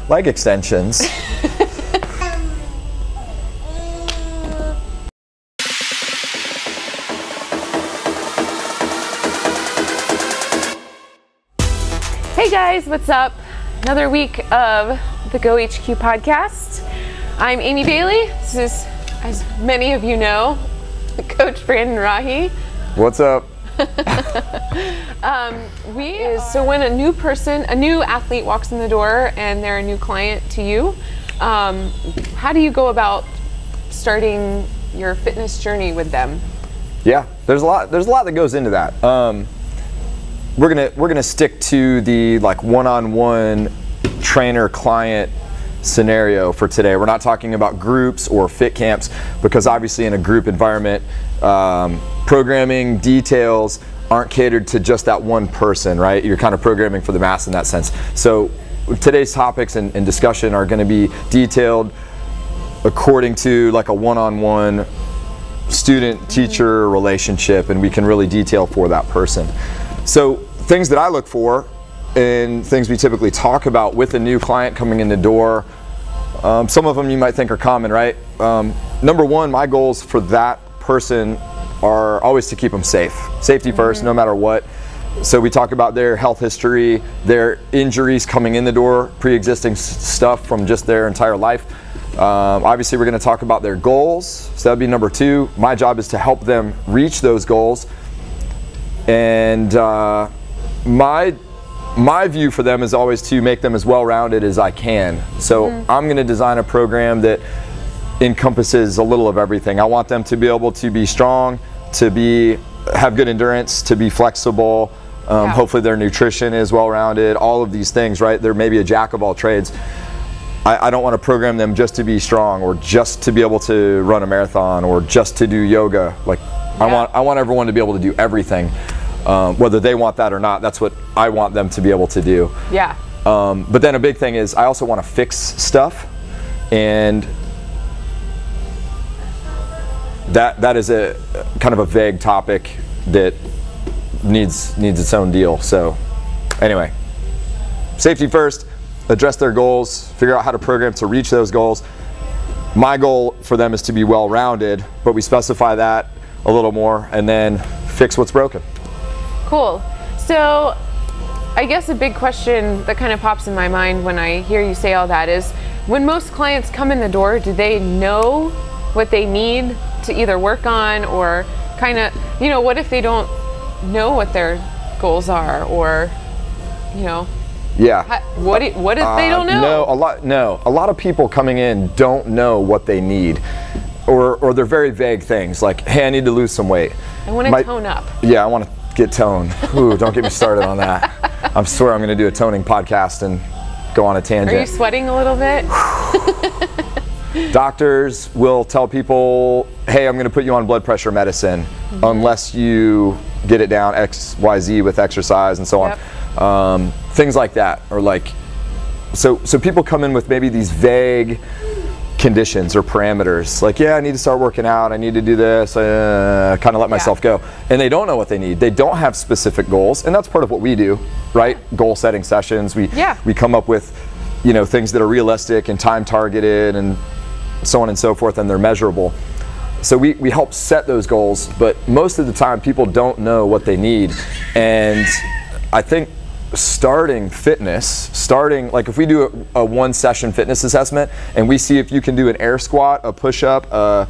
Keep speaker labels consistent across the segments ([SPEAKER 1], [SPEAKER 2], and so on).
[SPEAKER 1] leg extensions.
[SPEAKER 2] Hey guys, what's up? Another week of the Go HQ podcast. I'm Amy Bailey. This is, as many of you know, Coach Brandon Rahe.
[SPEAKER 1] What's up?
[SPEAKER 2] So when a new athlete walks in the door and they're a new client to you, how do you go about starting your fitness journey with them?
[SPEAKER 1] Yeah, there's a lot that goes into that. We're gonna stick to the like one-on-one trainer-client scenario for today. We're not talking about groups or fit camps, because obviously in a group environment, programming details aren't catered to just that one person, right? You're kind of programming for the mass in that sense. So today's topics and discussion are going to be detailed according to like a one-on-one student-teacher relationship, and we can really detail for that person. So things that I look for and things we typically talk about with a new client coming in the door, some of them you might think are common, right? Number one, my goals for that person are always to keep them safe. Safety first, no matter what. So we talk about their health history, their injuries coming in the door, pre-existing stuff from just their entire life. Obviously we're gonna talk about their goals. So that'd be number two. My job is to help them reach those goals. And my view for them is always to make them as well-rounded as I can. So I'm going to design a program that encompasses a little of everything. I want them to be able to be strong, to have good endurance, to be flexible. Hopefully their nutrition is well-rounded, all of these things, right? They're maybe a jack of all trades. I don't want to program them just to be strong, or just to be able to run a marathon, or just to do yoga. Like, I want everyone to be able to do everything. Whether they want that or not, that's what I want them to be able to do.
[SPEAKER 2] Yeah.
[SPEAKER 1] But then a big thing is I also want to fix stuff, and that is a kind of a vague topic that needs its own deal. So anyway, safety first, address their goals, figure out how to program to reach those goals. My goal for them is to be well-rounded, but we specify that a little more, and then fix what's broken.
[SPEAKER 2] Cool. So I guess a big question that kind of pops in my mind when I hear you say all that is, when most clients come in the door, do they know what they need to either work on, or kind of, you know, what if they don't know what their goals are, or, you know?
[SPEAKER 1] Yeah.
[SPEAKER 2] What if they don't know?
[SPEAKER 1] A lot of people coming in don't know what they need, or they're very vague things like, hey, I need to lose some weight.
[SPEAKER 2] I want to tone up.
[SPEAKER 1] Yeah, I want to get toned. Ooh, don't get me started on that. I swear I'm going to do a toning podcast and go on a tangent.
[SPEAKER 2] Are you sweating a little bit?
[SPEAKER 1] Doctors will tell people, hey, I'm going to put you on blood pressure medicine unless you get it down X, Y, Z with exercise and so on. Things like that. Or like, so people come in with maybe these vague conditions or parameters, like, yeah, I need to start working out, I need to do this, kind of let myself go, and they don't know what they need. They don't have specific goals, and that's part of what we do, right? Goal setting sessions. We come up with, you know, things that are realistic and time targeted and so on and so forth, and they're measurable. So we help set those goals, but most of the time people don't know what they need. And I think starting like if we do a one session fitness assessment and we see if you can do an air squat, a push-up, a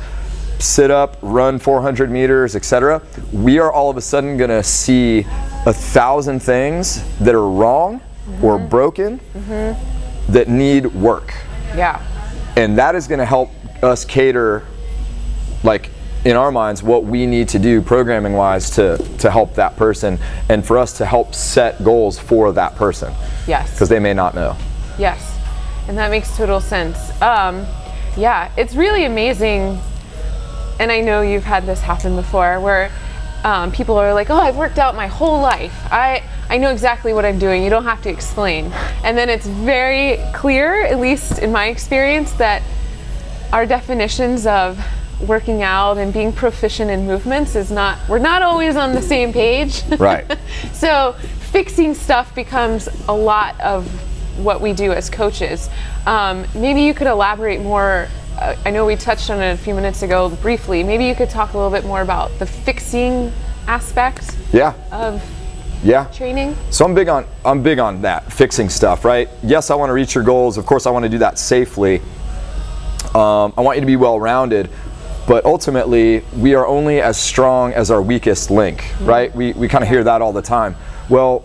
[SPEAKER 1] sit-up, run 400 meters, etc., we are all of a sudden going to see 1,000 things that are wrong or broken that need work.
[SPEAKER 2] Yeah.
[SPEAKER 1] And that is going to help us cater, like, in our minds, what we need to do programming wise to help that person, and for us to help set goals for that person.
[SPEAKER 2] Yes.
[SPEAKER 1] Because they may not know.
[SPEAKER 2] Yes. And that makes total sense. Yeah, it's really amazing. And I know you've had this happen before, where people are like, oh, I've worked out my whole life. I know exactly what I'm doing. You don't have to explain. And then it's very clear, at least in my experience, that our definitions of working out and being proficient in movements we're not always on the same page.
[SPEAKER 1] Right.
[SPEAKER 2] So fixing stuff becomes a lot of what we do as coaches. Maybe you could elaborate more. I know we touched on it a few minutes ago briefly. Maybe you could talk a little bit more about the fixing aspect of training.
[SPEAKER 1] So I'm big on that fixing stuff, right? Yes, I want to reach your goals. Of course, I want to do that safely. I want you to be well-rounded, but ultimately we are only as strong as our weakest link, right? We kind of hear that all the time. Well,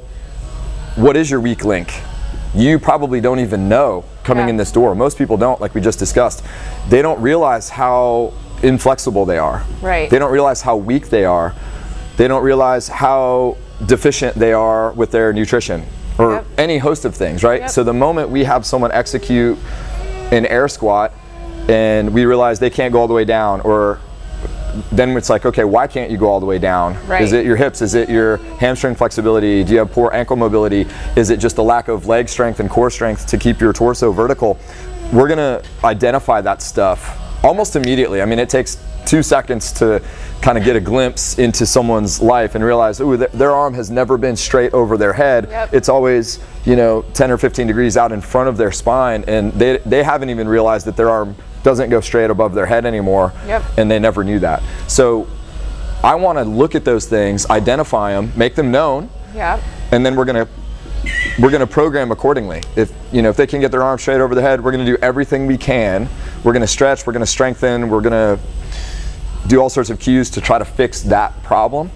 [SPEAKER 1] what is your weak link? You probably don't even know coming in this door. Most people don't, like we just discussed. They don't realize how inflexible they are.
[SPEAKER 2] Right.
[SPEAKER 1] They don't realize how weak they are. They don't realize how deficient they are with their nutrition or any host of things, right? So the moment we have someone execute an air squat and we realize they can't go all the way down, or then it's like, okay, why can't you go all the way down?
[SPEAKER 2] Right.
[SPEAKER 1] Is it your hips? Is it your hamstring flexibility? Do you have poor ankle mobility? Is it just a lack of leg strength and core strength to keep your torso vertical? We're gonna identify that stuff almost immediately. I mean, it takes 2 seconds to kind of get a glimpse into someone's life and realize, ooh, their arm has never been straight over their head. It's always, you know, 10 or 15 degrees out in front of their spine, and they haven't even realized that their arm doesn't go straight above their head anymore, and they never knew that. So I want to look at those things, identify them, make them known, and then we're gonna program accordingly. If they can get their arm straight over their head, we're gonna do everything we can. We're gonna stretch, we're gonna strengthen, we're gonna do all sorts of cues to try to fix that problem.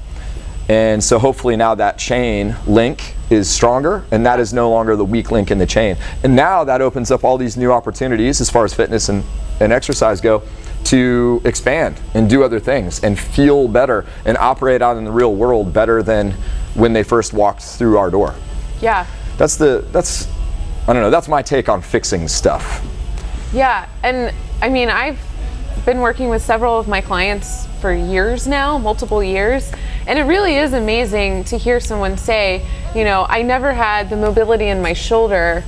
[SPEAKER 1] And so hopefully now that chain link is stronger, and that is no longer the weak link in the chain. And now that opens up all these new opportunities as far as fitness and exercise go to expand and do other things and feel better and operate out in the real world better than when they first walked through our door.
[SPEAKER 2] Yeah.
[SPEAKER 1] That's I don't know, that's my take on fixing stuff.
[SPEAKER 2] Yeah, and I mean, I've been working with several of my clients for years now, multiple years, and it really is amazing to hear someone say, you know, I never had the mobility in my shoulder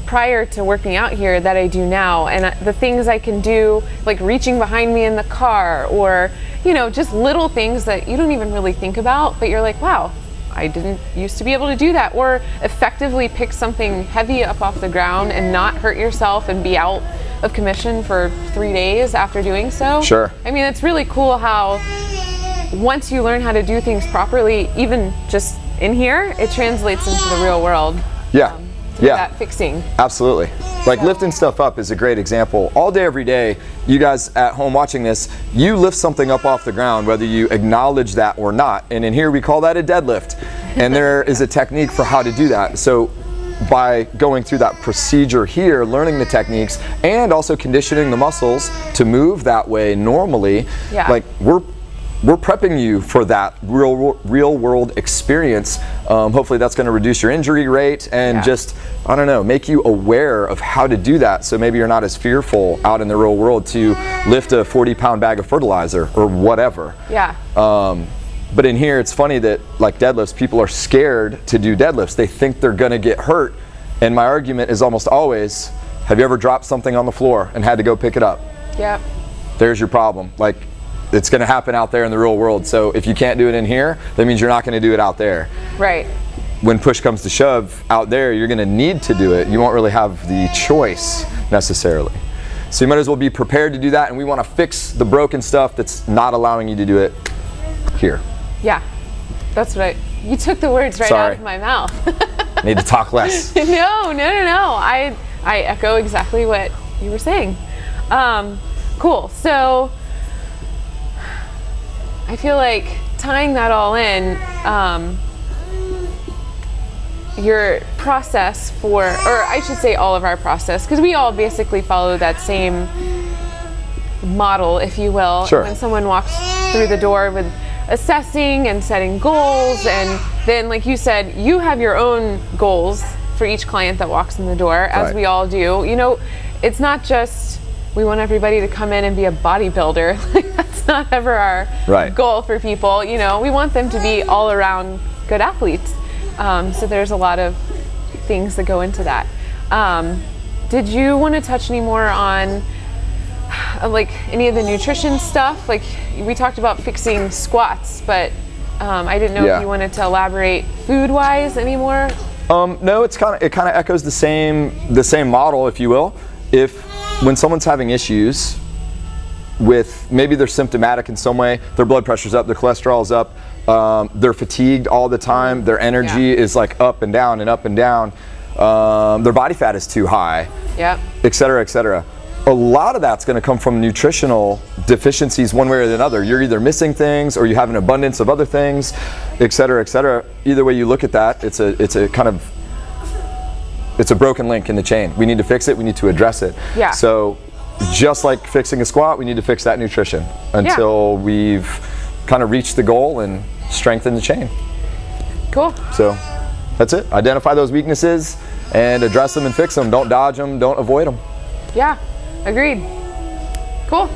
[SPEAKER 2] prior to working out here that I do now, and the things I can do, like reaching behind me in the car, or, you know, just little things that you don't even really think about, but you're like, wow, I didn't used to be able to do that, or effectively pick something heavy up off the ground and not hurt yourself and be out of commission for 3 days after doing so.
[SPEAKER 1] Sure.
[SPEAKER 2] I mean, it's really cool how once you learn how to do things properly, even just in here, it translates into the real world. That fixing.
[SPEAKER 1] Absolutely. Like lifting stuff up is a great example. All day, every day, you guys at home watching this, you lift something up off the ground, whether you acknowledge that or not. And in here, we call that a deadlift. And there is a technique for how to do that. So by going through that procedure here, learning the techniques, and also conditioning the muscles to move that way normally, like we're prepping you for that real world experience. Hopefully that's going to reduce your injury rate and just, I don't know, make you aware of how to do that, so maybe you're not as fearful out in the real world to lift a 40-pound bag of fertilizer or whatever. But in here, it's funny that, like deadlifts, people are scared to do deadlifts. They think they're going to get hurt. And my argument is almost always, have you ever dropped something on the floor and had to go pick it up? There's your problem. Like, it's going to happen out there in the real world. So if you can't do it in here, that means you're not going to do it out there. When push comes to shove, out there, you're going to need to do it. You won't really have the choice necessarily. So you might as well be prepared to do that. And we want to fix the broken stuff that's not allowing you to do it here.
[SPEAKER 2] That's what you took the words right out of my mouth.
[SPEAKER 1] Need to talk less.
[SPEAKER 2] No. I echo exactly what you were saying. Cool. So I feel like tying that all in, your process for, or I should say all of our process, because we all basically follow that same model, if you will. When someone walks through the door with assessing and setting goals, and then, like you said, you have your own goals for each client that walks in the door, as we all do. You know, it's not just we want everybody to come in and be a bodybuilder. That's not ever our goal for people. You know, we want them to be all around good athletes. So there's a lot of things that go into that. Did you want to touch any more on like any of the nutrition stuff? Like we talked about fixing squats, but I didn't know if you wanted to elaborate food-wise anymore.
[SPEAKER 1] No, it kind of echoes the same model, if you will. When someone's having issues with, maybe they're symptomatic in some way, their blood pressure's up, their cholesterol's up, they're fatigued all the time, their energy is like up and down and up and down, their body fat is too high, et cetera, et cetera. A lot of that's going to come from nutritional deficiencies one way or another. You're either missing things or you have an abundance of other things, et cetera, et cetera. Either way you look at that, it's a broken link in the chain. We need to fix it, we need to address it.
[SPEAKER 2] Yeah.
[SPEAKER 1] So just like fixing a squat, we need to fix that nutrition until we've kind of reached the goal and strengthened the chain. Cool. So that's it. Identify those weaknesses and address them and fix them. Don't dodge them, don't avoid them.
[SPEAKER 2] Yeah. Agreed. Cool.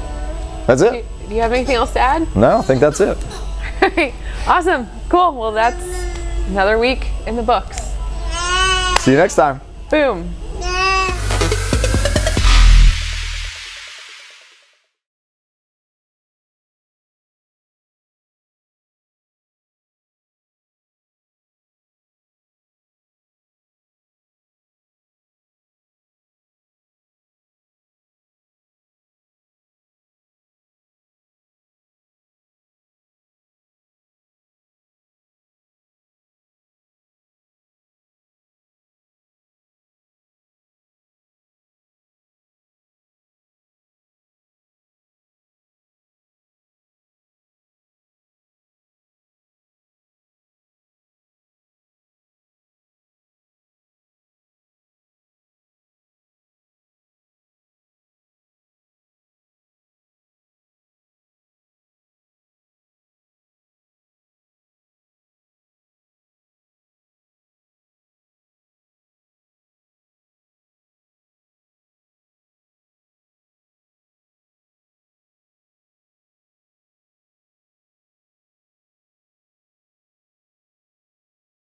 [SPEAKER 1] That's it.
[SPEAKER 2] Do you have anything else to add?
[SPEAKER 1] No, I think that's it.
[SPEAKER 2] Awesome. Cool. Well, that's another week in the books.
[SPEAKER 1] See you next time.
[SPEAKER 2] Boom.